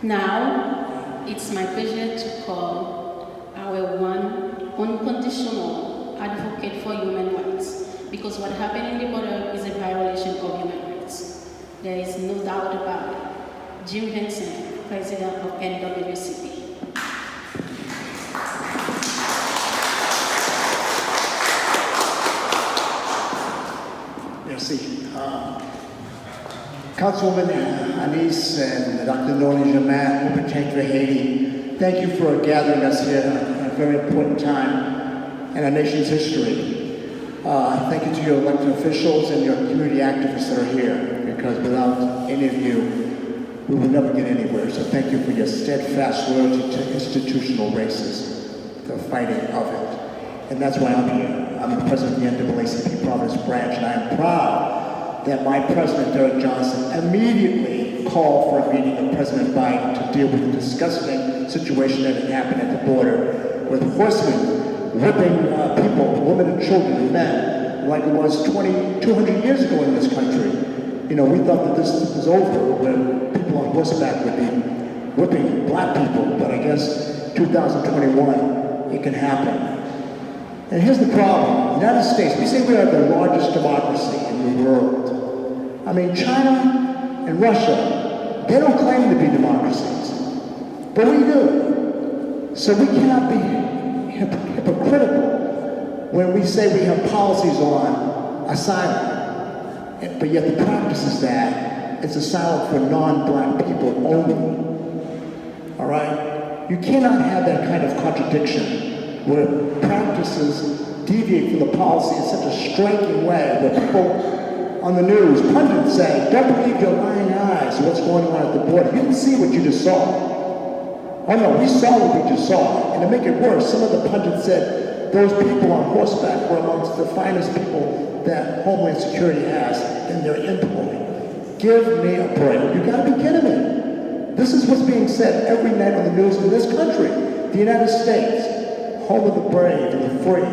Now, it's my pleasure to call our one unconditional advocate for human rights, because what happened in the border is a violation of human rights. There is no doubt about it. Jim Henson, President of NWCP. Merci. Councilwoman Anis and Dr. Norley Germain, who pertain to Haiti, thank you for gathering us here at a very important time in our nation's history. Thank you to your elected officials and your community activists that are here, because without any of you, we will never get anywhere. So thank you for your steadfast loyalty to institutional racism, the fighting of it. And that's why I'm here. I'm the president of the NAACP Providence branch, and I am proud that my president, Derek Johnson, immediately called for a meeting with President Biden to deal with the disgusting situation that had happened at the border with horsemen whipping people, women and children and men, like it was 200 years ago in this country. You know, we thought that this was over, where people on horseback would be whipping black people, but I guess 2021, it can happen. And here's the problem. The United States, we say we are the largest democracy in the world. I mean, China and Russia, they don't claim to be democracies, but we do. So we cannot be hypocritical when we say we have policies on asylum, but yet the practice is that it's asylum for non-black people only. All right? You cannot have that kind of contradiction where practices deviate from the policy in such a striking way that people on the news, pundits say, don't believe your lying eyes, what's going on at the border. You didn't see what you just saw. Oh no, we saw what we just saw. And to make it worse, some of the pundits said those people on horseback were amongst the finest people that Homeland Security has in their employ. Give me a break. You gotta be kidding me. This is what's being said every night on the news in this country. The United States, home of the brave and the free,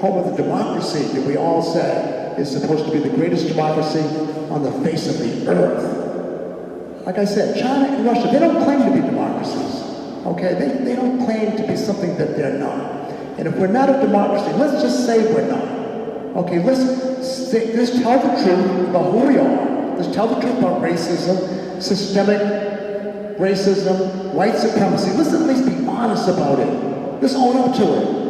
home of the democracy that we all say is supposed to be the greatest democracy on the face of the earth. Like I said, China and Russia, they don't claim to be democracies, okay? They don't claim to be something that they're not. And if we're not a democracy, let's just say we're not. Okay, let's tell the truth about who we are. Let's tell the truth about racism, systemic racism, white supremacy. Let's at least be honest about it. Let's own up to it.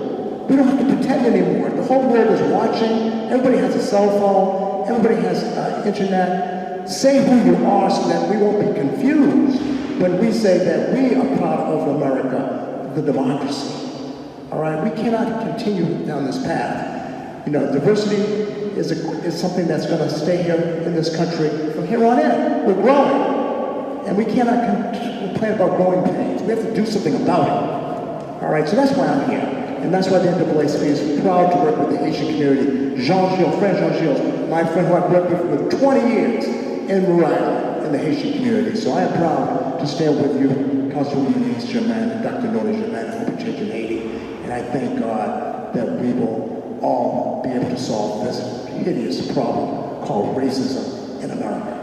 We don't have to pretend anymore. The whole world is watching. Everybody has a cell phone. Everybody has internet. Say who you are so that we won't be confused when we say that we are proud of America, the democracy. All right? We cannot continue down this path. You know, diversity is something that's going to stay here in this country from here on in. We're growing. And we cannot complain about growing pains. We have to do something about it. All right? So that's why I'm here. And that's why the NAACP is proud to work with the Asian community. Jean-Gilles, friend Jean-Gilles, my friend who I've worked with for 20 years in Rhode Island, in the Haitian community. So I am proud to stand with you, Councilwoman Anis Germain and Dr. Norley Germain, who pertain to Haiti. And I thank God that we will all be able to solve this hideous problem called racism in America.